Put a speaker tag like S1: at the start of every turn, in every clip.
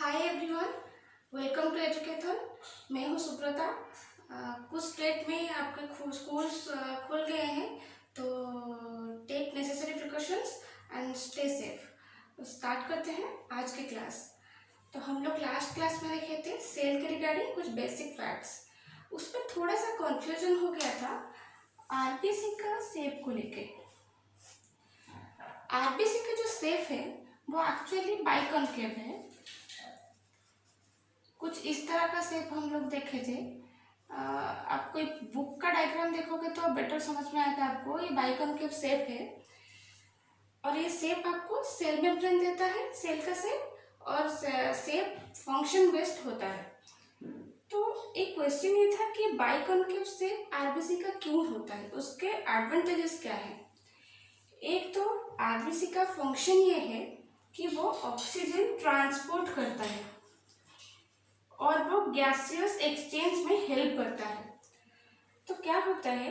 S1: Hi everyone, welcome to Educathon. मैं हूँ सुब्रता। कुछ स्टेट में आपके स्कूल्स खुल गए हैं, तो take necessary precautions and stay safe. Start करते हैं आज की क्लास। तो हम लोग लास्ट क्लास में देखे थे सेल के रिगार्डिंग कुछ बेसिक फैक्ट्स। उस पर थोड़ा सा कंफ्यूजन हो गया था आरबीसी का सेप को लेके। आरबीसी का जो सेप है वो एक्चुअली बाइकॉन्केव है। कुछ इस तरह का शेप हम लोग देखे थे। आप कोई बुक का डायग्राम देखोगे तो बेटर समझ में आएगा आपको। ये बाइकॉन्केव शेप है और ये शेप आपको सेल मेम्ब्रेन देता है, सेल का शेप, और शेप फंक्शन बेस्ड होता है। तो एक क्वेश्चन ये था कि बाइकॉन्केव शेप आरबीसी का क्यों होता है, उसके एडवांटेजेस क्या है। एक तो आरबीसी का फंक्शन ये है कि वो ऑक्सीजन ट्रांसपोर्ट करता है और वो गैसियस एक्सचेंज में हेल्प करता है। तो क्या होता है,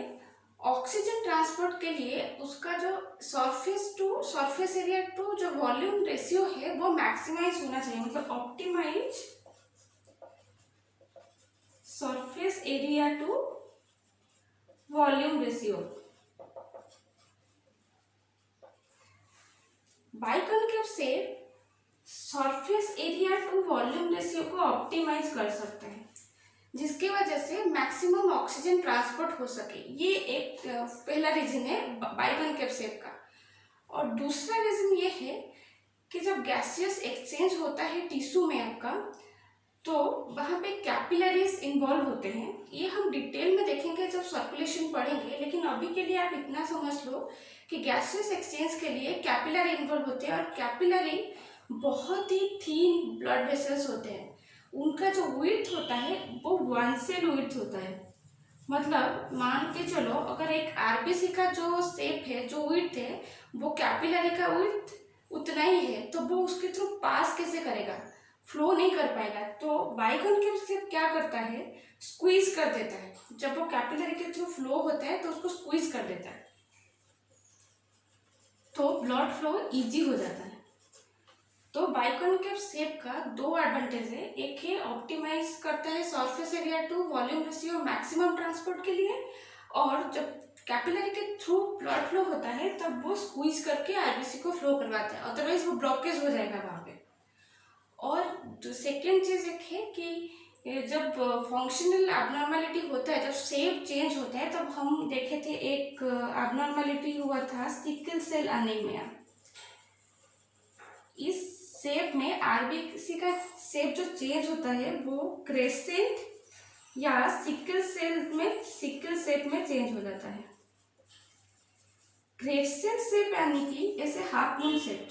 S1: ऑक्सीजन ट्रांसपोर्ट के लिए उसका जो सरफेस एरिया टू जो वॉल्यूम रेशियो है वो मैक्सिमाइज होना चाहिए, मतलब optimise surface area to volume ratio. Biconcave shape surface area to volume ratio को ऑप्टिमाइज कर सकते हैं, जिसकी वजह से मैक्सिमम ऑक्सीजन ट्रांसपोर्ट हो सके। ये एक पहला रीजन है बाइकॉन्केव शेप का। और दूसरा रीजन ये है कि जब गैसियस एक्सचेंज होता है टिश्यू में आपका, तो वहाँ पे कैपिलरीज इन्वॉल्व होते हैं। ये हम डिटेल में देखेंगे जब सर्कुलेशन पढ़ेंगे, लेकिन अभी के लिए आप इतना समझ लो कि गैसियस एक्सचेंज के लिए कैपिलरी इन्वॉल्व होते हैं। और कैपिलरी बहुत ही थीन ब्लड वेसल्स होते हैं। उनका जो विड्थ होता है वो 1 सेल विड्थ होता है। मतलब मान के चलो, अगर एक आरबीसी का जो शेप है, जो विड्थ है, वो कैपिलरी का विड्थ उतना ही है, तो वो उसके थ्रू पास कैसे करेगा, फ्लो नहीं कर पाएगा। तो बाइकॉन्केव शेप क्या करता है, स्क्वीज कर देता है। जब वो कैपिलरी के थ्रू फ्लो होता है तो उसको स्क्वीज कर देता है, तो ब्लड फ्लो इजी हो जाता है। तो बाइकॉन्केव शेप का दो एडवांटेज है। एक है ऑप्टिमाइज करता है surface area to volume ratio maximum transport के लिए, और जब कैपिलरी के थ्रू ब्लड फ्लो होता है तब वो स्क्वीज करके आरबीसी को फ्लो करवाता है, अदरवाइज वो ब्लॉकेज हो जाएगा वहाँ पे। और सेकेंड चीज एक है कि जब फंक्शनल एबनॉर्मेलिटी होता है, जब शेप चेंज होता है, तब हम देखे थे एक एबनॉर्मेलिटी हुआ था सिकल सेल एनीमिया। इस शेप में आरबीसी का शेप जो चेंज होता है वो क्रेसेंट या सिकल शेप में चेंज हो जाता है। क्रेसेंट शेप यानी कि ऐसे हाफ मून शेप,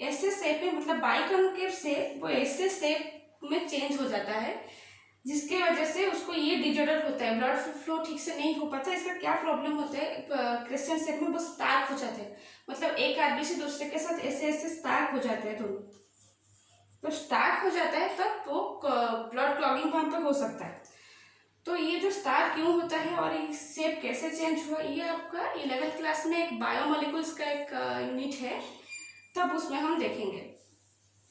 S1: ऐसे शेप में, मतलब बाइकॉन्केव शेप वो ऐसे शेप में चेंज हो जाता है, जिसके वजह से उसको ये डिजॉर्डर होता है, ब्लड फ्लो ठीक से नहीं हो पाता। इसका क्या प्रॉब्लम होता है, क्रिस्चियन शेप में वो स्टैक हो जाते हैं, मतलब एक आरबीसी दूसरे के साथ ऐसे ऐसे स्टैक हो जाते हैं दोनों। तो स्टैक हो जाता है तब वो ब्लड क्लॉगिंग वहाँ पर हो सकता है। तो ये जो स्टार क्यों होता है और ये शेप कैसे चेंज हुआ, ये आपका 11th क्लास में एक बायोमोलिकुल्स का एक यूनिट है, तब उसमें हम देखेंगे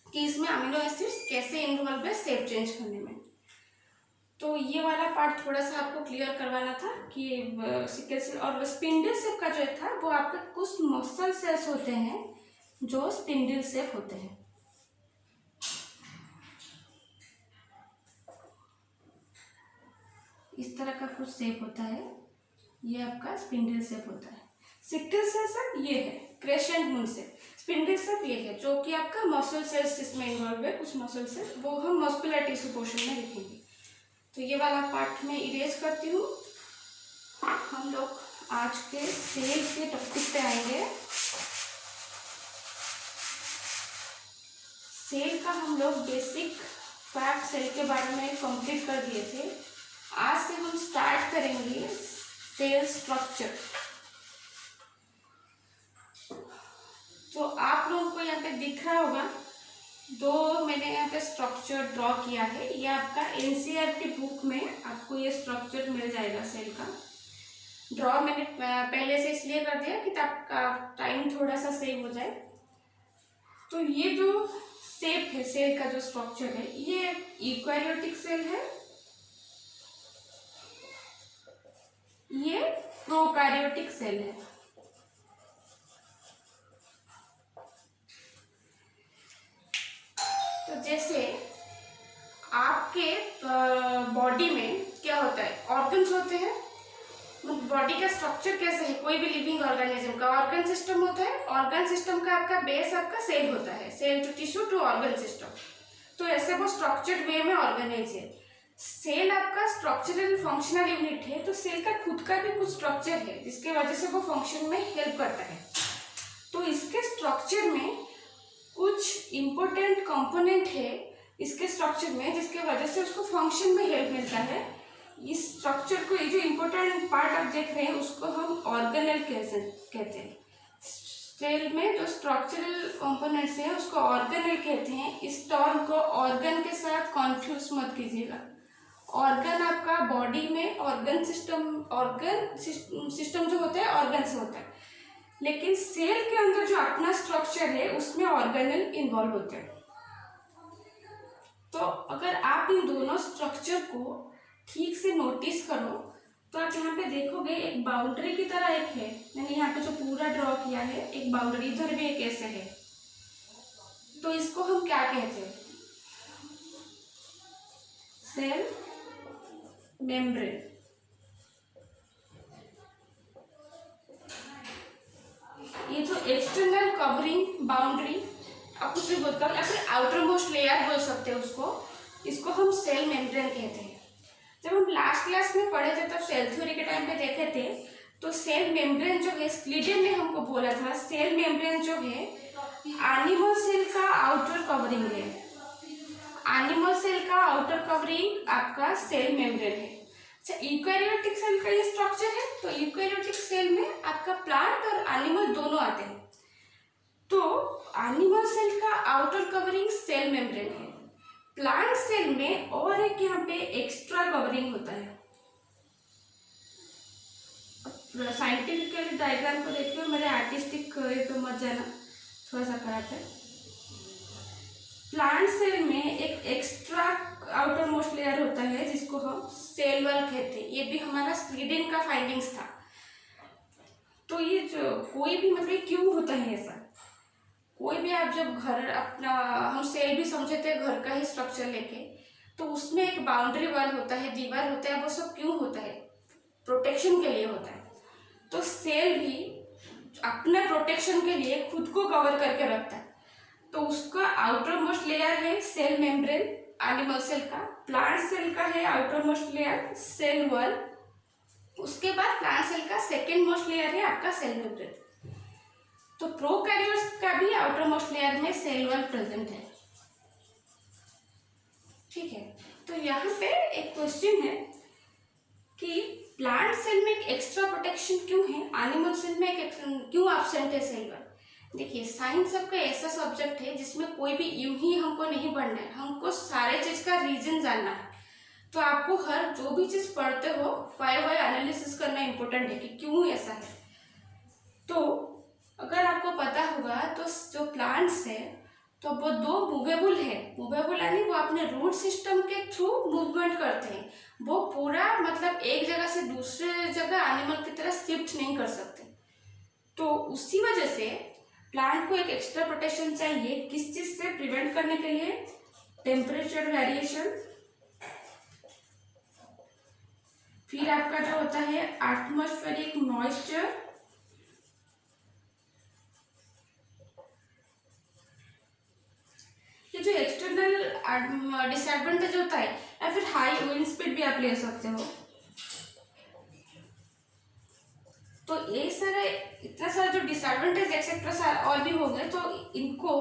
S1: कि इसमें अमीनो एसिड्स कैसे इन्वॉल्व है शेप चेंज करने में। तो ये वाला पार्ट थोड़ा सा आपको क्लियर करवाना था कि सिकल सेल और स्पिंडल शेप का जो था वो आपका कुछ मसल सेल्स होते हैं जो स्पिंडल शेप होते हैं। इस तरह का कुछ शेप होता है, ये आपका स्पिंडल शेप होता है। सिकल सेल ये है crescent moon shape. Spindle shape ये है जो कि आपका मसल सेल्स जिसमें इन्वॉल्व है, कुछ मसल सेल्स, वो हम मस्कुलर टिश्यू पोर्शन में देखेंगे। तो ये वाला पार्ट में इरेज करती हूँ। हम लोग आज के सेल के टॉपिक पे आएंगे। सेल का हम लोग बेसिक फैक्ट सेल के बारे में कंप्लीट कर दिए थे। आज से हम स्टार्ट करेंगे सेल स्ट्रक्चर। तो आप लोगों को यहाँ पे दिख रहा होगा, दो मैंने यहाँ पे स्ट्रक्चर ड्रॉ किया है। ये आपका एनसीईआरटी बुक में आपको ये स्ट्रक्चर मिल जाएगा सेल का। ड्रॉ मैंने पहले से इसलिए कर दिया कि आपका टाइम थोड़ा सा सेव हो जाए। तो ये जो शेप है, सेल का जो स्ट्रक्चर है, ये यूकैरियोटिक सेल है, ये प्रोकैरियोटिक सेल है। तो जैसे आपके बॉडी में क्या होता है, ऑर्गन्स होते हैं, बॉडी का स्ट्रक्चर कैसे है, कोई भी लिविंग ऑर्गेनिज्म का ऑर्गन सिस्टम होता है, ऑर्गन सिस्टम का आपका बेस आपका सेल होता है, cell to tissue to organ system. तो ऐसे वो स्ट्रक्चर्ड वे में ऑर्गेनाइज है। सेल आपका स्ट्रक्चरल फंक्शनल यूनिट है, तो सेल का खुद का भी कुछ स्ट्रक्चर है जिसके वजह से वो फंक्शन में हेल्प करता है। तो इसके स्ट्रक्चर में कुछ इंपॉर्टेंट कंपोनेंट है इसके स्ट्रक्चर में, जिसके वजह से उसको फंक्शन में हेल्प मिलता है। इस स्ट्रक्चर को, ये जो इम्पोर्टेंट पार्ट आप देख रहे हैं, उसको हम ऑर्गेनेल कहते हैं। सेल में जो स्ट्रक्चरल कंपोनेंट्स हैं उसको ऑर्गेनेल कहते हैं। इस टर्म को ऑर्गन के साथ कॉन्फ्यूज मत कीजिएगा। ऑर्गन आपका बॉडी में ऑर्गन सिस्टम जो होता है ऑर्गन से होता है, लेकिन सेल के अंदर जो अपना स्ट्रक्चर है उसमें ऑर्गेनेल इन्वॉल्व होते हैं। तो अगर आप इन दोनों स्ट्रक्चर को ठीक से नोटिस करो तो आप यहाँ पे देखोगे एक बाउंड्री की तरह एक है, मैंने यहाँ पे जो पूरा ड्रॉ किया है एक बाउंड्री, इधर भी एक ऐसे है। तो इसको हम क्या कहते हैं, सेल मेम्ब्रेन। ये जो एक्सटर्नल कवरिंग बाउंड्री, आप कुछ भी बोलते हो, या फिर आउटर मोस्ट लेयर बोल सकते हो उसको, इसको हम सेल मेम्ब्रेन कहते हैं। जब हम लास्ट क्लास में पढ़े थे तब सेल थ्योरी के टाइम पे देखे थे, तो सेल मेम्ब्रेन जो है, स्क्लीडन ने हमको बोला था सेल मेम्ब्रेन जो है एनिमल सेल का आउटर कवरिंग है। एनिमल सेल का आउटर कवरिंग आपका सेल मेम्ब्रेन है। अच्छा, यूकैरियोटिक सेल का ये स्ट्रक्चर है। तो यूकैरियोटिक सेल में आपका प्लांट और एनिमल दोनों आते हैं। तो एनिमल सेल का आउटर कवरिंग सेल मेम्ब्रेन है। प्लांट सेल में और एक यहाँ पे एक्स्ट्रा कवरिंग होता है। साइंटिफिकली डायग्राम को देखिए, मेरे आर्टिस्टिक ये पे मत जाना, थोड़ा सा खराब है। प्लांट सेल में एक एक्स्ट्रा आउटर मोस्ट लेयर होता है जिसको हम सेल वॉल कहते हैं। ये भी हमारा स्क्लीडन का फाइंडिंग्स था। तो ये जो कोई भी मतलब क्यों होता है ऐसा, कोई भी आप जब घर अपना, हम सेल भी समझे थे घर का ही स्ट्रक्चर लेके, तो उसमें एक बाउंड्री वॉल होता है, दीवार होता है, वो सब क्यों होता है, प्रोटेक्शन के लिए होता है। तो सेल भी अपने प्रोटेक्शन के लिए खुद को कवर करके रखता है। तो उसका आउटर मोस्ट लेयर है सेल मेम्ब्रेन एनिमल सेल का, प्लांट सेल का है outermost layer cell wall, उसके बाद प्लांट सेल का सेकेंड मोस्ट लेयर है आपका सेल मेम्ब्रेन। तो प्रोकैरियोट्स का भी आउटर मोस्ट लेयर में सेल वॉल प्रेजेंट है। ठीक है, तो यहाँ पे एक क्वेश्चन है कि प्लांट सेल में एक एक्स्ट्रा प्रोटेक्शन क्यों है, एनिमल सेल में एक क्यों एब्सेंट है सेल वॉल। देखिए, साइंस आपका ऐसा सब्जेक्ट है जिसमें कोई भी यूं ही हमको नहीं पढ़ना है, हमको सारे चीज का रीजन जानना है। तो आपको हर जो भी चीज पढ़ते हो वाई एनालिसिस करना इंपॉर्टेंट है कि क्यों ऐसा है। तो अगर आपको पता होगा तो जो प्लांट्स है तो वो दो मूवेबल है, मूवेबल यानी वो अपने रूट सिस्टम के थ्रू मूवमेंट करते हैं। वो पूरा मतलब एक जगह से दूसरे जगह एनिमल की तरह शिफ्ट नहीं कर सकते। तो उसी वजह से प्लांट को एक एक्स्ट्रा प्रोटेक्शन चाहिए, किस चीज से प्रिवेंट करने के लिए, टेम्परेचर वेरिएशन, फिर आपका जो होता है एटमॉस्फेरिक मॉइस्चर, ये जो एक्सटर्नल डिसएडवांटेज होता है, या फिर हाई विंड स्पीड भी आप ले सकते हो। तो ये सारे इतना सारा जो डिसएडवांटेज एक्सेट्रा और भी हो गए, तो इनको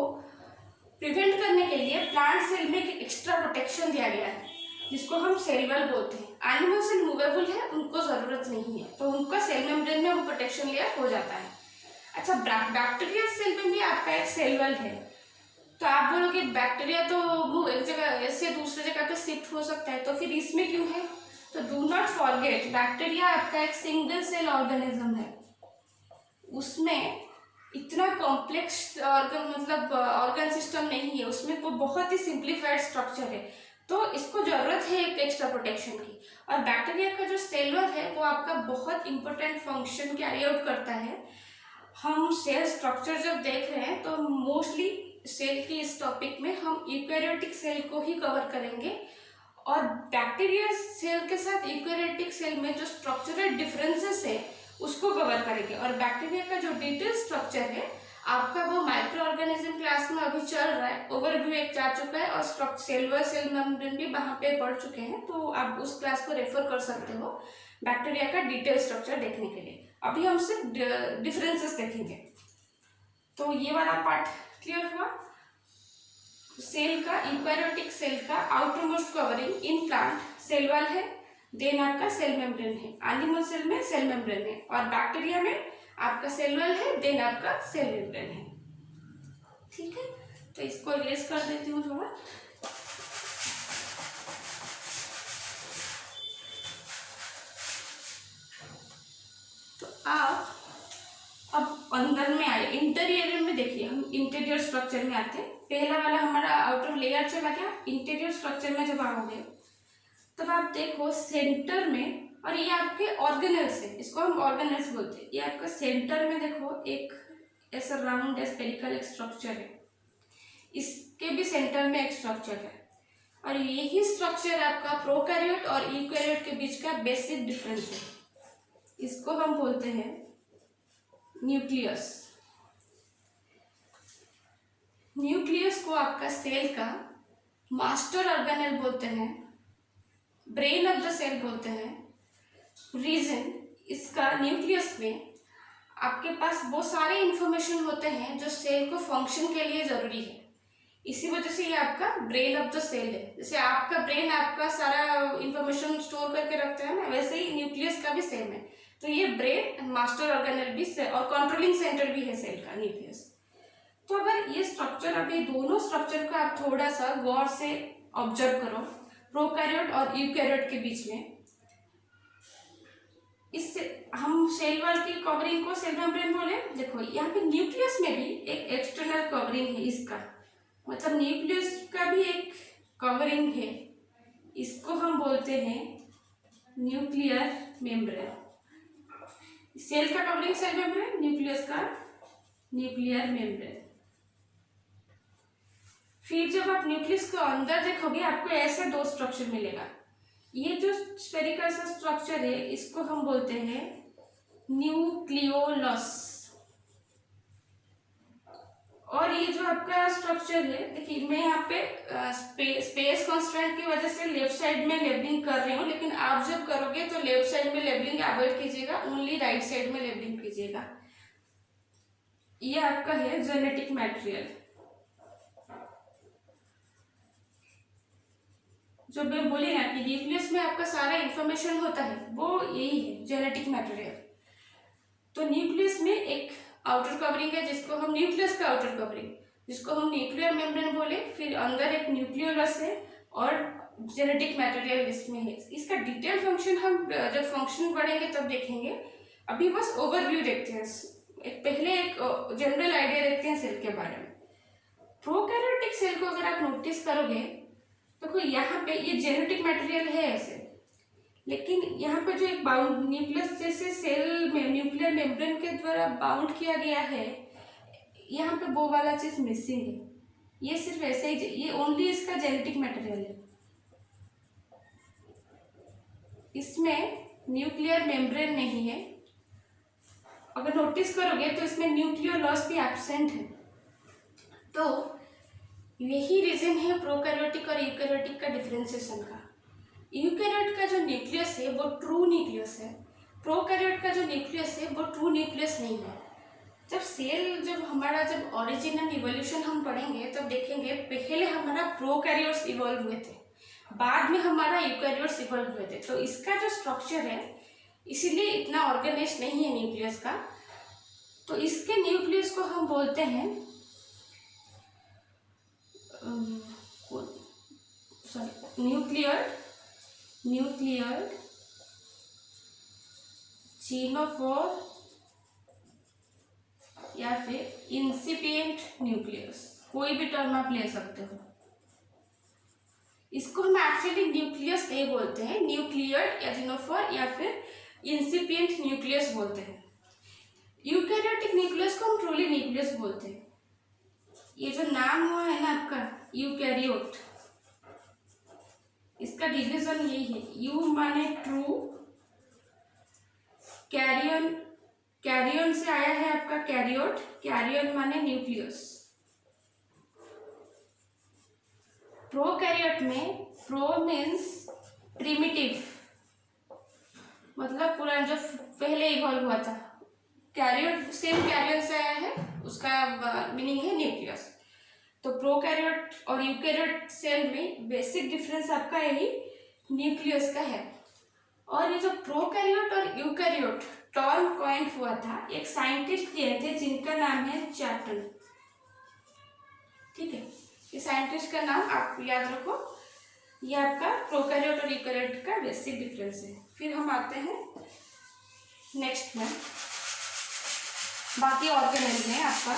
S1: प्रिवेंट करने के लिए प्लांट सेल में एक एक्स्ट्रा प्रोटेक्शन दिया गया है जिसको हम सेल वॉल बोलते हैं। एनिमल सेल मूवेबल है, उनको जरूरत नहीं है, तो उनका सेल मेम्ब्रेन में वो प्रोटेक्शन लेयर हो जाता है। अच्छा, बैक्टीरियल सेल में भी आपका एक सेल वॉल है। तो आप बोलोगे बैक्टीरिया तो वो एक जगह से दूसरे जगह पे शिफ्ट हो सकता है, तो फिर इसमें क्यों है। तो डू नॉट फॉरगेट, बैक्टीरिया आपका एक सिंगल सेल ऑर्गेनिज्म है, उसमें इतना कॉम्प्लेक्स ऑर्गन मतलब ऑर्गन सिस्टम नहीं है, उसमें वो बहुत ही सिंप्लीफाइड स्ट्रक्चर है, तो इसको जरूरत है एक एक्स्ट्रा प्रोटेक्शन की। और बैक्टीरिया का जो सेल वॉल है वो आपका बहुत इंपॉर्टेंट फंक्शन कैरी आउट करता है। हम सेल स्ट्रक्चर जब देख रहे हैं तो मोस्टली सेल की इस टॉपिक में हम यूकैरियोटिक सेल को ही कवर करेंगे, और बैक्टीरिया सेल के साथ यूकैरियोटिक सेल में जो स्ट्रक्चरल डिफरेंसेस है उसको कवर करेंगे। और बैक्टीरिया का जो डिटेल स्ट्रक्चर है आपका वो माइक्रो ऑर्गेनिज्म क्लास में अभी चल रहा है, ओवरव्यू एक जा चुका है, और सेलुलर सेल मेम्ब्रेन भी वहाँ पे पढ़ चुके हैं, तो आप उस क्लास को रेफर कर सकते हो बैक्टीरिया का डिटेल स्ट्रक्चर देखने के लिए। अभी हम सिर्फ डिफरेंसेस देखेंगे। तो ये वाला पार्ट क्लियर हुआ। सेल का, यूकैरियोटिक सेल का outermost covering in plant cell wall है, देन आपका सेल मेम्ब्रेन है, एनिमल सेल में सेल मेम्ब्रेन है, और बैक्टीरिया में आपका सेल वॉल है, देन आपका सेल मेम्ब्रेन है। ठीक है, तो इसको इरेज कर देती हूँ थोड़ा। तो आप अब अंदर में आए, इंटीरियर में देखिए, हम इंटीरियर स्ट्रक्चर में आते हैं। पहला वाला हमारा आउटर लेयर चला गया, इंटीरियर स्ट्रक्चर में जब आओगे तब आप देखो सेंटर में, और ये आपके ऑर्गेनेल्स है, इसको हम ऑर्गेनेल्स बोलते हैं। ये आपका सेंटर में देखो एक ऐसा राउंड स्फेरिकल एक स्ट्रक्चर है, इसके भी सेंटर में एक स्ट्रक्चर है, और यही स्ट्रक्चर आपका प्रोकैरियोट और यूकैरियोट के बीच का बेसिक डिफरेंस है। इसको हम बोलते हैं न्यूक्लियस। न्यूक्लियस को आपका सेल का मास्टर ऑर्गेनेल बोलते हैं, ब्रेन ऑफ द सेल बोलते हैं। रीजन, इसका न्यूक्लियस में आपके पास वो सारे इंफॉर्मेशन होते हैं जो सेल को फंक्शन के लिए जरूरी है, इसी वजह से ये आपका ब्रेन ऑफ द सेल है। जैसे आपका ब्रेन आपका सारा इंफॉर्मेशन स्टोर करके रखता है ना, वैसे ही न्यूक्लियस का भी सेम है। तो ये ब्रेन मास्टर ऑर्गेनेल भी और कंट्रोलिंग सेंटर भी है सेल का, न्यूक्लियस। तो अगर ये स्ट्रक्चर, अभी दोनों स्ट्रक्चर को आप थोड़ा सा गौर से ऑब्जर्व करो, प्रोकैरियोट और यूकैरियोट के बीच में, इससे हम सेल वॉल की कवरिंग को सेल मेम्ब्रेन बोले। देखो यहाँ पे न्यूक्लियस में भी एक एक्सटर्नल कवरिंग है, इसका मतलब न्यूक्लियस का भी एक कवरिंग है, इसको हम बोलते हैं न्यूक्लियर मेम्ब्रेन। सेल का कवरिंग सेल मेम्ब्रेन, न्यूक्लियस का न्यूक्लियर मेम्ब्रेन। फिर जब आप न्यूक्लियस को अंदर देखोगे आपको ऐसे दो स्ट्रक्चर मिलेगा। ये जो स्फेरिकल सा स्ट्रक्चर है इसको हम बोलते हैं न्यूक्लियोलस, और ये जो आपका स्ट्रक्चर है, देखिए मैं यहाँ पे स्पेस कंस्ट्रेंट की वजह से लेफ्ट साइड में लेबलिंग कर रही हूँ, लेकिन आप जब करोगे तो लेफ्ट साइड में लेबलिंग अवॉइड कीजिएगा, ओनली राइट साइड में लेबलिंग कीजिएगा। ये आपका है जेनेटिक मटेरियल, जो मैं बोली ना कि न्यूक्लियस में आपका सारा इंफॉर्मेशन होता है, वो यही है जेनेटिक मटेरियल। तो न्यूक्लियस में एक आउटर कवरिंग है जिसको हम न्यूक्लियस का आउटर कवरिंग, जिसको हम न्यूक्लियर मेम्ब्रेन बोले। फिर अंदर एक न्यूक्लियोलस है और जेनेटिक मटेरियल इसमें है। इसका डिटेल फंक्शन हम जब फंक्शन पढ़ेंगे तब देखेंगे, अभी बस ओवरव्यू देखते हैं। पहले एक जनरल आइडिया देखते हैं सेल के बारे में। प्रोकैरियोटिक सेल को अगर आप नोटिस करोगे देखो यहाँ पे ये जेनेटिक मटेरियल है ऐसे, लेकिन यहाँ पे जो एक बाउंड न्यूक्लियस जैसे सेल में न्यूक्लियर मेम्ब्रेन के द्वारा बाउंड किया गया है, यहाँ पे वो वाला चीज मिसिंग है। ये सिर्फ ऐसे ही, ये ओनली इसका जेनेटिक मटेरियल है, इसमें न्यूक्लियर मेम्ब्रेन नहीं है। अगर नोटिस करोगे तो इसमें न्यूक्लियोलस भी एब्सेंट है। तो यही रीजन है प्रोकैरियोटिक और यूकैरियोटिक का डिफरेंशिएशन का। यूकैरियोट का जो न्यूक्लियस है वो ट्रू न्यूक्लियस है, प्रोकैरियोट का जो न्यूक्लियस है वो ट्रू न्यूक्लियस नहीं है। जब हमारा ओरिजिन एंड इवोल्यूशन हम पढ़ेंगे तब देखेंगे पहले हमारा प्रोकैरियोट्स इवॉल्व हुए थे, बाद में हमारा यूकैरियोट्स इवॉल्व हुए थे। तो इसका जो स्ट्रक्चर है इसीलिए इतना ऑर्गेनाइज नहीं है न्यूक्लियस का। तो इसके न्यूक्लियस को हम बोलते हैं न्यूक्लियर जीनोफोर या फिर इंसिपिएंट न्यूक्लियस, कोई भी टर्म आप ले सकते हो। इसको हम एक्चुअली न्यूक्लियस नहीं बोलते हैं, न्यूक्लियर एजिनोफोर या फिर इंसिपिएंट न्यूक्लियस बोलते हैं। यूकैरियोटिक न्यूक्लियस को हम ट्रूली न्यूक्लियस बोलते हैं। ये जो नाम हुआ है ना आपका यूकैरियोट, इसका डिवीजन यही है। यू माने ट्रू, कैरियन, कैरियन से आया है आपका कैरियोट, कैरियन माने न्यूक्लियस। प्रोकैरियोट में प्रो मीन्स प्रिमिटिव, मतलब पूरा जो पहले इवॉल्व हुआ था। कैरियोट सेम कैरियर से आया है, उसका मीनिंग है न्यूक्लियस। तो प्रोकैरियोट और यूकैरियोट सेल में बेसिक डिफरेंस आपका यही न्यूक्लियस का है। और ये जो प्रोकैरियोट और यूकैरियोट टर्म कॉइंड हुआ था, एक साइंटिस्ट किए थे जिनका नाम है चैप्टन। ठीक है, ये साइंटिस्ट का नाम आप याद रखो। ये आपका प्रोकैरियोट और यूकैरियोट का बेसिक डिफरेंस है। फिर हम आते हैं नेक्स्ट में बाकी ऑर्गेनेल में। आपका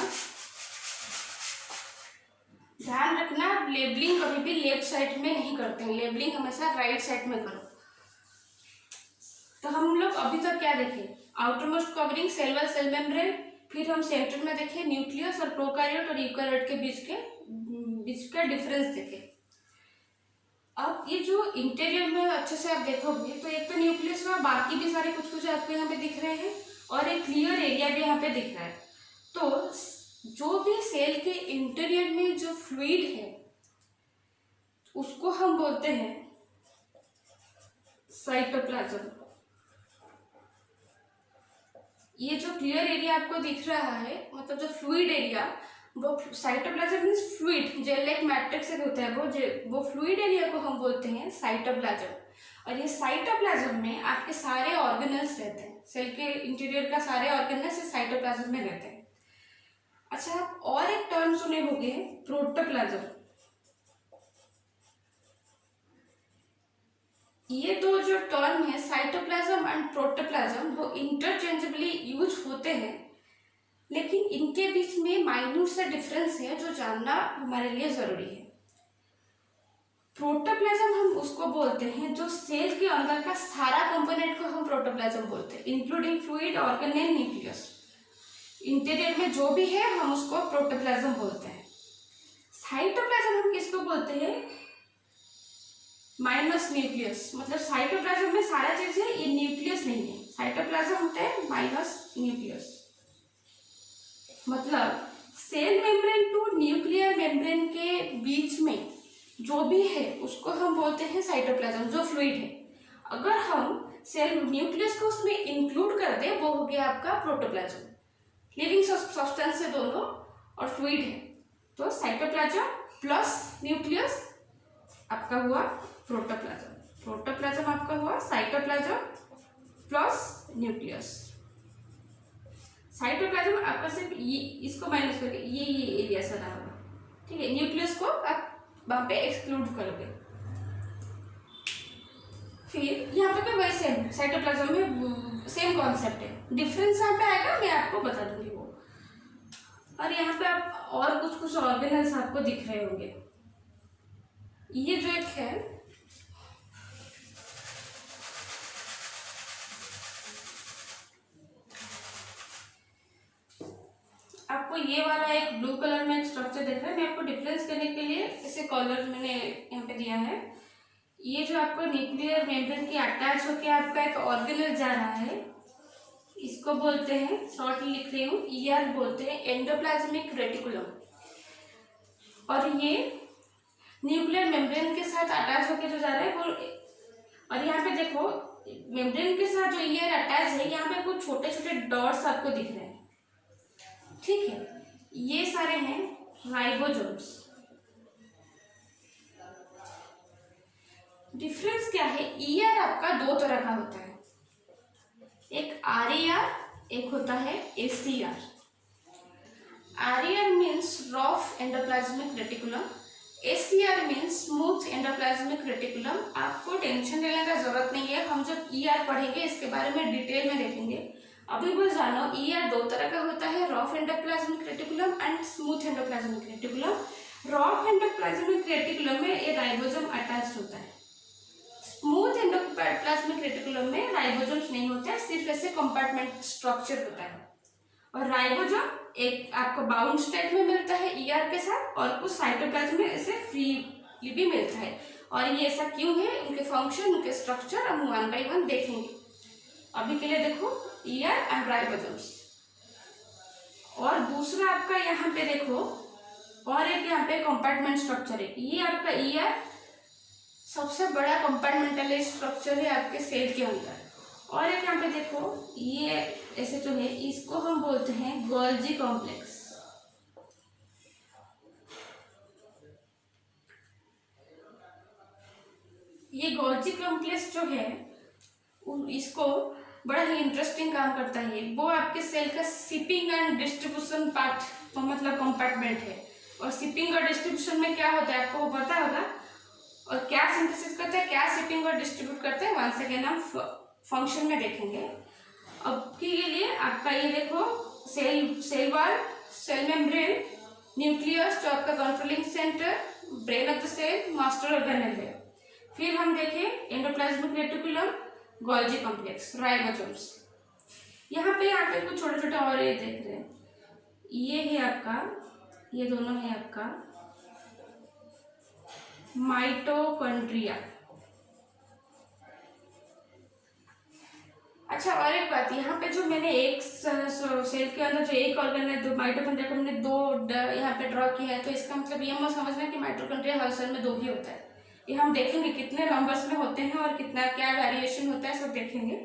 S1: ध्यान रखना, लेबलिंग कभी भी लेफ्ट साइड में नहीं करते हैं, लेबलिंग हमेशा राइट साइड में करो। तो हम लोग अभी तक क्या देखे, outermost covering cell wall cell membrane, फिर हम सेंटर में देखे न्यूक्लियस और प्रोकैरियोट और यूकैरियोट के बीच का डिफरेंस देखे। अब ये जो इंटीरियर में अच्छे से आप देखोगे तो एक तो न्यूक्लियस हुआ, बाकी भी सारे कुछ कुछ आपको यहाँ पे दिख रहे हैं और एक क्लियर एरिया भी यहाँ पे दिख रहा है। तो जो भी सेल के इंटीरियर में जो फ्लूइड है उसको हम बोलते हैं साइटोप्लाज्म। ये जो क्लियर एरिया आपको दिख रहा है, मतलब जो फ्लूइड एरिया, वो cytoplasm means fluid, gel like matrix से होता है वो फ्लूइड एरिया को हम बोलते हैं साइटोप्लाज्म। और ये साइटोप्लाज्म में आपके सारे ऑर्गेनल्स रहते हैं, सेल के इंटीरियर का सारे ऑर्गेनल्स साइटोप्लाज्म में रहते हैं। अच्छा, आप और एक टर्म सुने होंगे प्रोटोप्लाज्म। ये दो जो टर्म है साइटोप्लाज्म एंड प्रोटोप्लाज्म, वो इंटरचेंजेबली यूज होते हैं, लेकिन इनके बीच में माइन्यूट सा डिफरेंस है जो जानना हमारे लिए जरूरी है। प्रोटोप्लाज्म हम उसको बोलते हैं जो सेल के अंदर का सारा कंपोनेंट को हम प्रोटोप्लाज्म बोलते हैं, including fluid, organelle, nucleus. Interior में जो भी है हम उसको प्रोटोप्लाज्म बोलते हैं। साइटोप्लाज्म हम किसको बोलते हैं, माइनस न्यूक्लियस, मतलब साइटोप्लाज्म में सारा चीज है, ये न्यूक्लियस नहीं है। साइटोप्लाज्म होता है माइनस न्यूक्लियस, मतलब cell membrane to nuclear membrane के बीच में जो भी है उसको हम बोलते हैं साइटोप्लाज्म, जो फ्लूइड है। अगर हम सेल न्यूक्लियस को उसमें इंक्लूड कर दे, वो हो गया आपका प्रोटोप्लाज्म। लिविंग सब्सटेंस से दोनों और फ्लूइड है, तो साइटोप्लाज्म प्लस न्यूक्लियस आपका हुआ प्रोटोप्लाज्म। प्रोटोप्लाज्म आपका हुआ साइटोप्लाज्म प्लस न्यूक्लियस। साइटोप्लाज्म आपका सिर्फ ये, इसको माइनस करके ये एरिया सरा होगा, ठीक है। न्यूक्लियस को आप वहां पे एक्सक्लूड करोगे। फिर यहाँ पे भी वही सेम, साइटोप्लाज्म में सेम कॉन्सेप्ट है, डिफरेंस यहाँ पे आएगा, मैं आपको बता दूंगी वो। और यहाँ पे आप और कुछ कुछ ऑर्गेनल्स आपको दिख रहे होंगे। ये जो एक है आपको, ये वाला एक ब्लू कलर में एक स्ट्रक्चर दिख रहा है, मैं आपको डिफरेंस करने के लिए इसे कलर मैंने यहाँ पे दिया है। ये जो आपको न्यूक्लियर मेम्ब्रेन की अटैच होकर आपका एक ऑर्गेनल जा रहा है, इसको बोलते हैं, शॉर्टली लिख रही हूँ, ER बोलते हैं, एंडोप्लाज्मिक रेटिकुलम। और ये न्यूक्लियर मेम्ब्रेन के साथ अटैच होकर जो जा रहा है वो, और यहाँ पे देखो मेम्ब्रेन के साथ जो ER अटैच है, यहाँ पे कुछ छोटे छोटे डॉट्स आपको दिख रहे हैं, ठीक है। ये सारे हैं राइबोसोम्स। डिफरेंस क्या है, ER आपका दो तरह का होता है, एक RER, एक होता है SER। RER means rough endoplasmic reticulum, SER means smooth endoplasmic reticulum. आपको टेंशन लेने का जरूरत नहीं है, हम जब ER पढ़ेंगे इसके बारे में डिटेल में देखेंगे। अभी बस जानो ईआर दो तरह का होता है, rough endoplasmic reticulum and smooth endoplasmic reticulum. Rough endoplasmic reticulum में ये राइबोसोम अटैच होता है। स्मूथ एंडोप्लाज्मिक रेटिकुलम में राइबोसोम्स नहीं होते हैं, सिर्फ ऐसे कंपार्टमेंट स्ट्रक्चर होता है। और राइबोसोम एक आपको बाउंड स्टेट में मिलता है ईआर के साथ, और कुछ साइटोप्लाज्म में ऐसे फ्री भी मिलता है। और ये ऐसा क्यों है, उनके फंक्शन, उनके स्ट्रक्चर हम वन बाय वन देखेंगे। अभी के लिए देखो ईआर एंड राइबोसोम्स। और दूसरा आपका यहाँ पे देखो, और एक यहाँ पे कंपार्टमेंट स्ट्रक्चर है। ये आपका ईआर सबसे बड़ा कंपार्टमेंटल स्ट्रक्चर है आपके सेल के अंदर। और एक यहाँ पे देखो, ये ऐसे जो है इसको हम बोलते हैं गोल्जी कॉम्प्लेक्स। ये गोल्जी कॉम्प्लेक्स जो है इसको बड़ा ही इंटरेस्टिंग काम करता है। वो आपके सेल का शिपिंग एंड डिस्ट्रीब्यूशन पार्ट, तो मतलब कंपार्टमेंट है। और शिपिंग और डिस्ट्रीब्यूशन में क्या होता है आपको वो पता होगा। और क्या सिंथेसिस करते हैं, क्या शिपिंग और डिस्ट्रीब्यूट करते हैं, वंस अगेन हम फंक्शन में देखेंगे। अब के लिए आपका ये देखो cell wall, cell membrane, nucleus जो आपका controlling centre, brain of the cell, master organelle है। फिर हम देखें endoplasmic reticulum, Golgi complex, ribosomes. यहाँ पे कुछ छोटे छोटे और ये देख रहे हैं, ये है आपका, ये दोनों है आपका माइटोकॉन्ड्रिया। अच्छा, और एक बात, यहाँ पे जो मैंने एक सेल के अंदर जो एक ऑर्गन है, दो माइटोकॉन्ड्रिया को मैंने दो यहाँ पे ड्रॉ किया है, तो इसका मतलब ये मत समझना कि माइटोकॉन्ड्रिया हर सेल में दो ही होता है। ये हम देखेंगे कितने नंबर्स में होते हैं और कितना क्या वेरिएशन होता है, सब देखेंगे।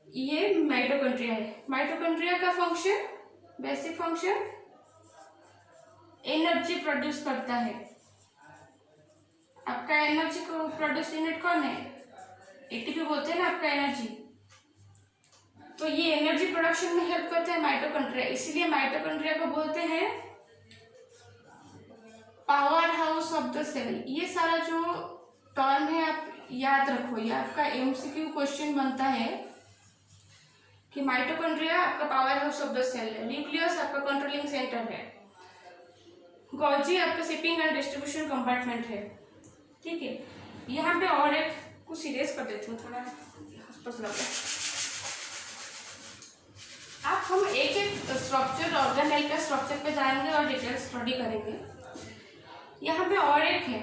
S1: ये माइटोकॉन्ड्रिया है। माइटोकॉन्ड्रिया का function, basic function, energy produce करता है। आपका एनर्जी को प्रोड्यूस यूनिट कौन है, एटीपी बोलते हैं ना आपका एनर्जी। तो ये एनर्जी प्रोडक्शन में हेल्प करते हैं माइटोकॉन्ड्रिया, इसीलिए माइटोकॉन्ड्रिया को बोलते हैं powerhouse of the cell. ये सारा जो टर्म है आप याद रखो, ये आपका एमसीक्यू क्वेश्चन बनता है कि माइटोकॉन्ड्रिया आपका powerhouse of the cell है, न्यूक्लियस आपका कंट्रोलिंग सेंटर है, गोल्जी आपका शिपिंग एंड डिस्ट्रीब्यूशन कंपार्टमेंट है। ठीक है, यहाँ पे और एक कुछ सीरियस कर देती हूँ, थोड़ा हंस लग रहा है। आप हम एक एक स्ट्रक्चर, ऑर्गेनेल का स्ट्रक्चर पे जाएंगे और डिटेल स्टडी करेंगे। यहाँ पे और एक है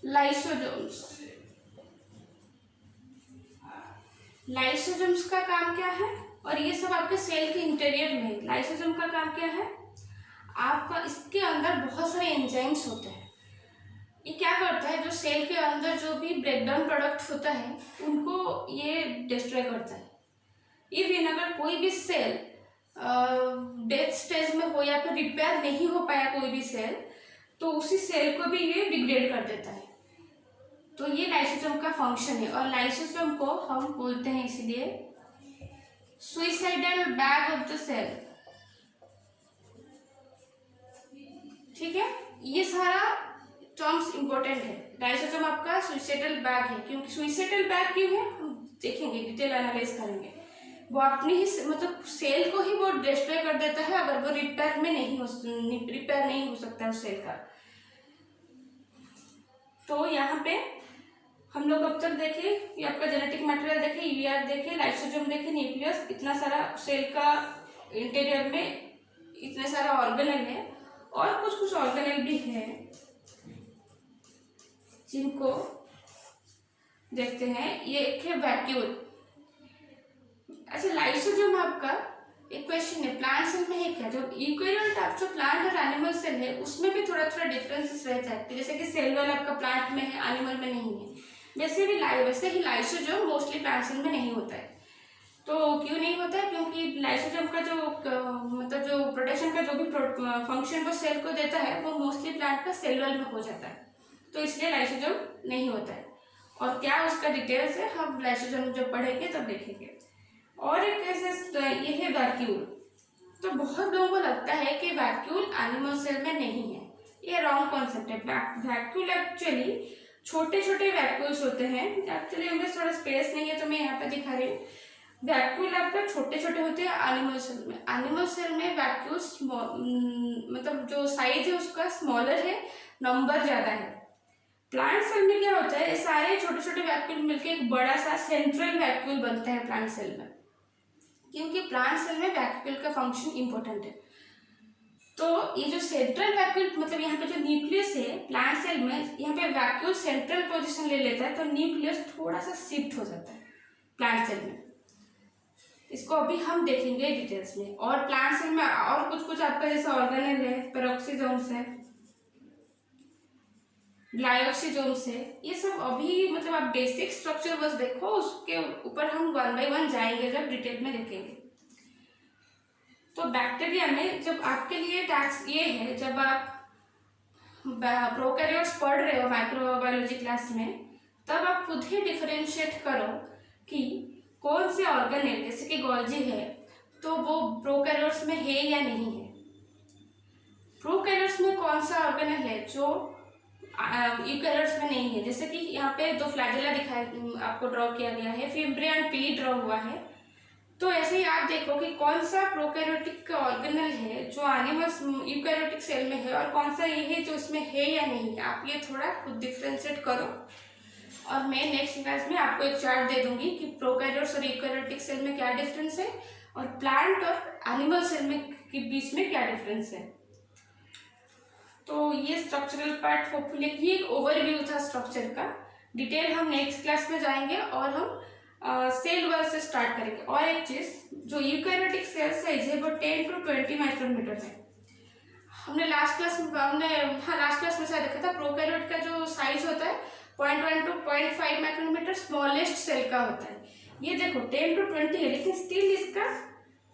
S1: लाइसोसोम्स। लाइसोसोम्स का काम क्या है, और ये सब आपके सेल के इंटीरियर में। लाइसोसोम का काम क्या है, आपका इसके अंदर बहुत सारे एंजाइम्स होते हैं। ये क्या करता है, जो सेल के अंदर जो भी ब्रेकडाउन प्रोडक्ट होता है उनको ये डिस्ट्रॉय करता है। इवन अगर कोई भी सेल डेथ स्टेज में हो या फिर रिपेयर नहीं हो पाया कोई भी सेल, तो उसी सेल को भी ये डिग्रेड कर देता है। तो ये लाइसोसोम का फंक्शन है। और लाइसोसोम को हम बोलते हैं इसलिए suicidal bag of the cell. ठीक है, ये सारा टर्म्स इंपॉर्टेंट है। लाइसोसोम आपका सुइसाइडल बैग है, क्योंकि सुइसाइडल बैग क्यों है हम देखेंगे, डिटेल एनालाइज करेंगे। वो अपनी ही मतलब सेल को ही वो डिस्ट्रॉय कर देता है अगर वो रिपेयर नहीं हो सकता है उस सेल का। तो यहाँ पे हम लोग अब तक देखे, ये आपका जेनेटिक मटेरियल देखे, ईवीआर देखे, लाइसोसोम देखे, न्यूक्लियस, इतना सारा सेल का इंटीरियर में इतने सारा ऑर्गेनेल है। और कुछ कुछ ऑर्गेनेल भी है जिनको देखते हैं। ये एक है वैक्यूल। अच्छा, लाइसोसोम आपका एक क्वेश्चन है, प्लांट सेल में है क्या, जो यूकेरियोट आप जो प्लांट और एनिमल सेल है उसमें भी थोड़ा थोड़ा डिफरेंसेस रहता है। जैसे कि सेल वॉल आपका प्लांट में है, एनिमल में नहीं है, वैसे ही लाइसोसोम मोस्टली प्लांट सेल में नहीं होता है। तो क्यों नहीं होता है, क्योंकि लाइसोसोम का जो मतलब जो प्रोटेक्शन का जो भी फंक्शन वो सेल को देता है वो मोस्टली प्लांट का सेल वॉल में हो जाता है, तो इसलिए लाइसोसोम नहीं होता है। और क्या उसका डिटेल्स है हम लाइसोसोम जब पढ़ेंगे तब देखेंगे। और एक ऐसे ये है वैक्यूल। तो बहुत लोगों को लगता है कि वैक्यूल एनिमल सेल में नहीं है, ये रॉन्ग कॉन्सेप्ट है। वैक्यूल एक्चुअली छोटे छोटे वैक्यूल्स होते हैं। एक्चुअली हमें थोड़ा स्पेस नहीं है तो मैं यहाँ पे दिखा रही हूँ। वैक्यूल आपका छोटे छोटे होते हैं एनिमल सेल में। एनिमल सेल में वैक्यूल्स मतलब जो साइज है उसका स्मॉलर है, नंबर ज़्यादा है। प्लांट सेल में क्या होता है, सारे छोटे छोटे वैक्यूल मिलकर एक बड़ा सा सेंट्रल वैक्यूल बनता है प्लांट सेल में, क्योंकि प्लांट सेल में वैक्यूल का फंक्शन इंपॉर्टेंट है। तो ये जो सेंट्रल वैक्यूल मतलब यहाँ पे जो न्यूक्लियस है प्लांट सेल में, यहाँ पे वैक्यूल सेंट्रल पोजीशन ले लेता है तो न्यूक्लियस थोड़ा सा शिफ्ट हो जाता है प्लांट सेल में। इसको अभी हम देखेंगे डिटेल्स में। और प्लांट सेल में और कुछ कुछ आपका जैसा ऑर्गेनेल है, पेरोक्सीजोम्स है, ग्लाइकोसिजोम्स है, ये सब अभी मतलब आप बेसिक स्ट्रक्चर बस देखो, उसके ऊपर हम 1 by 1 जाएंगे जब डिटेल में देखेंगे। तो बैक्टीरिया में जब आपके लिए टास्क ये है, जब आप प्रोकैरियोट्स पढ़ रहे हो माइक्रोबायोलॉजी क्लास में, तब आप खुद ही डिफरेंशिएट करो कि कौन से ऑर्गेनेल, जैसे कि गोल्जी है तो वो प्रोकैरियोट्स में है या नहीं है। प्रोकैरियोट्स में कौन सा ऑर्गेनेल है जो यूकैरियोट्स में नहीं है। जैसे कि यहाँ पे 2 फ्लैजेला दिखाया आपको ड्रॉ किया गया है, फिम्ब्रिया एंड पीली ड्रॉ हुआ है। तो ऐसे ही आप देखो कि कौन सा प्रोकैरियोटिक ऑर्गेनेल है जो एनिमल्स यूकैरियोटिक सेल में है और कौन सा ये है जो इसमें है या नहीं है। आप ये थोड़ा खुद डिफ्रेंशिएट करो और मैं नेक्स्ट क्लास में आपको एक चार्ट दे दूंगी कि प्रोकैरियोट्स और यूकैरियोटिक सेल में क्या डिफरेंस है और प्लांट और एनिमल सेल में के बीच में क्या डिफरेंस है। तो ये स्ट्रक्चरल पार्ट होपफुली, ये एक ओवरव्यू था स्ट्रक्चर का। डिटेल हम नेक्स्ट क्लास में जाएंगे और हम सेल वाल से स्टार्ट करेंगे। और एक चीज, जो यूकैरियोटिक सेल साइज है वो 10 to 20 माइक्रोमीटर है। हमने लास्ट क्लास में शायद देखा था प्रोकैरियोट का जो साइज होता है 0.1 to 0.5 माइक्रोमीटर स्मॉलेस्ट सेल का होता है। ये देखो 10 to 20 है, लेकिन स्टिल इसका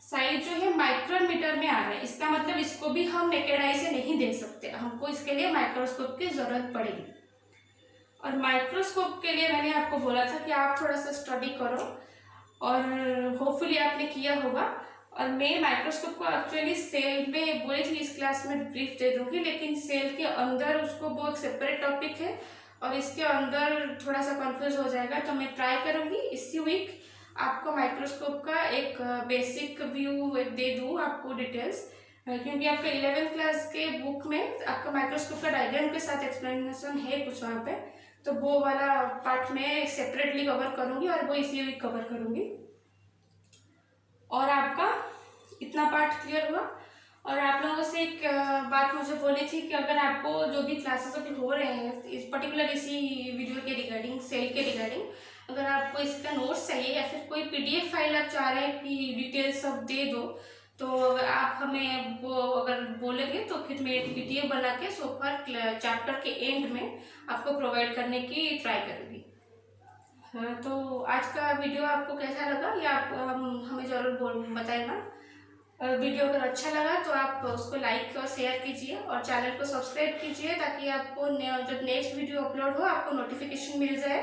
S1: साइज जो है माइक्रोमीटर में आ रहा है। इसका मतलब इसको भी हम नेकेड आई से नहीं देख सकते, हमको इसके लिए माइक्रोस्कोप की जरूरत पड़ेगी। और माइक्रोस्कोप के लिए मैंने आपको बोला था कि आप थोड़ा सा स्टडी करो और होपफुली आपने किया होगा। और मैं माइक्रोस्कोप को एक्चुअली सेल में बोली थी इस क्लास में ब्रीफ दे दूंगी, लेकिन सेल के अंदर उसको वो एक सेपरेट टॉपिक है और इसके अंदर थोड़ा सा कंफ्यूज हो जाएगा। तो मैं ट्राई करूंगी इसी वीक आपको माइक्रोस्कोप का एक बेसिक व्यू दे दूँ आपको डिटेल्स, क्योंकि आपका 11th क्लास के बुक में आपका माइक्रोस्कोप का डायग्राम के साथ एक्सप्लेनेशन है कुछ वहाँ पे। तो वो वाला पार्ट में सेपरेटली कवर करूँगी और वो इसी वीक कवर करूँगी। और आपका इतना पार्ट क्लियर हुआ। और आप लोगों से एक बात मुझे बोली थी कि अगर आपको जो भी क्लासेस अभी हो रहे हैं इस पर्टिकुलर इसी वीडियो के रिगार्डिंग, सेल के रिगार्डिंग, अगर आपको इसका नोट्स चाहिए या फिर कोई PDF फाइल आप चाह रहे हैं कि डिटेल्स सब दे दो, तो आप हमें वो अगर बोलेंगे तो फिर मैं एक PDF बना के सोफर चैप्टर के एंड में आपको प्रोवाइड करने की ट्राई करूँगी। तो आज का वीडियो आपको कैसा लगा ये आप हमें ज़रूर बताएगा। वीडियो अगर अच्छा लगा तो आप उसको लाइक और शेयर कीजिए और चैनल को सब्सक्राइब कीजिए, ताकि आपको जब नेक्स्ट वीडियो अपलोड हो आपको नोटिफिकेशन मिल जाए।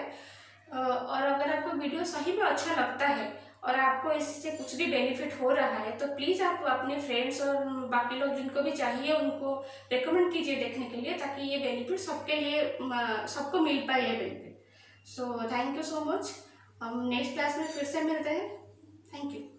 S1: और अगर आपको वीडियो सही में अच्छा लगता है और आपको इससे कुछ भी बेनिफिट हो रहा है तो प्लीज़ आप अपने फ्रेंड्स और बाकी लोग जिनको भी चाहिए उनको रिकमेंड कीजिए देखने के लिए, ताकि ये बेनिफिट सबके लिए सबको मिल पाए ये benefit. So thank you so much. हम नेक्स्ट क्लास में फिर से मिलते हैं। Thank you.